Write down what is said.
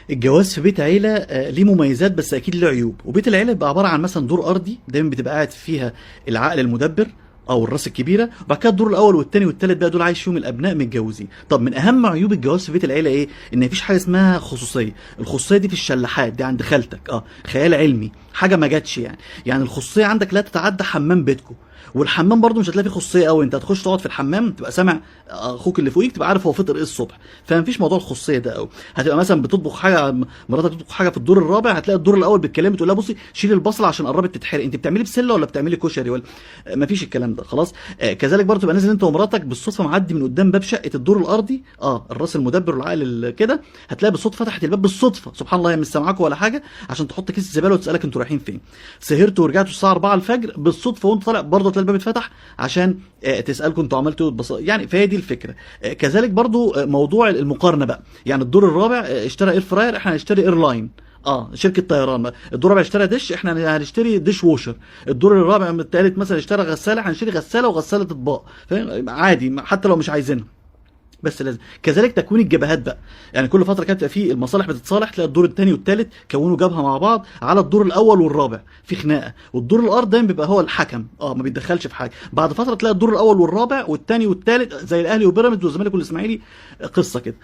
الجواز في بيت عيلة ليه مميزات بس أكيد له عيوب، وبيت العيلة بيبقى عبارة عن مثلا دور أرضي دايما بتبقى قاعد فيها العقل المدبر أو الراس الكبيرة، وبعد كده الدور الأول والتاني والتالت بقى دول عايش فيهم الأبناء متجوزين. طب من أهم عيوب الجواز في بيت العيلة إيه؟ إن مفيش حاجة اسمها خصوصية، الخصوصية دي في الشلاحات دي عند خالتك، خيال علمي، حاجة ما جاتش يعني الخصوصية عندك لا تتعدى حمام بيتكم. والحمام برضو مش هتلاقي فيه خصوصيه قوي، انت هتخش تقعد في الحمام تبقى سامع اخوك اللي فوقيك، تبقى عارف هو فطر ايه الصبح، فمفيش موضوع الخصوصيه ده قوي. هتبقى مثلا بتطبخ حاجه، مراتك بتطبخ حاجه في الدور الرابع، هتلاقي الدور الاول بتكلم تقول لها بصي شيل البصله عشان قربت تتحرق، انت بتعملي بسله ولا بتعملي كشري ولا مفيش الكلام ده خلاص. كذلك برضو تبقى نازل انت ومراتك بالصدفه معدي من قدام باب شقه الدور الارضي، الراس المدبر والعقل كده، هتلاقي بالصدفه فتحت الباب بالصدفه، سبحان الله هي مش سامعاكوا ولا حاجه، عشان تحط كيس الزباله وتسالك انتوا رايحين فين. سهرتوا ورجعتوا الساعه 4 الفجر بالصدفه وانت طالع برضه تلاقي الباب اتفتح عشان تسالكم انتوا عملتوا يعني فهي دي الفكره. كذلك برضو موضوع المقارنه بقى، يعني الدور الرابع اشترى اير فراير، احنا هنشتري اير لاين، شركه طيران بقى. الدور الرابع اشترى دش، احنا هنشتري ديش ووشر. الدور الرابع الثالث مثلا اشترى غساله، هنشتري غساله وغساله اطباق، فاهم؟ عادي حتى لو مش عايزينها، بس لازم. كذلك تكوين الجبهات بقى، يعني كل فتره كانت في المصالح بتتصالح، تلاقي الدور الثاني والثالث كونوا جبهه مع بعض على الدور الاول والرابع في خناقه، والدور الارض دايما بيبقى هو الحكم، ما بيتدخلش في حاجه. بعد فتره تلاقي الدور الاول والرابع والثاني والثالث زي الاهلي وبيراميدز والزمالك والاسماعيلي، قصه كده.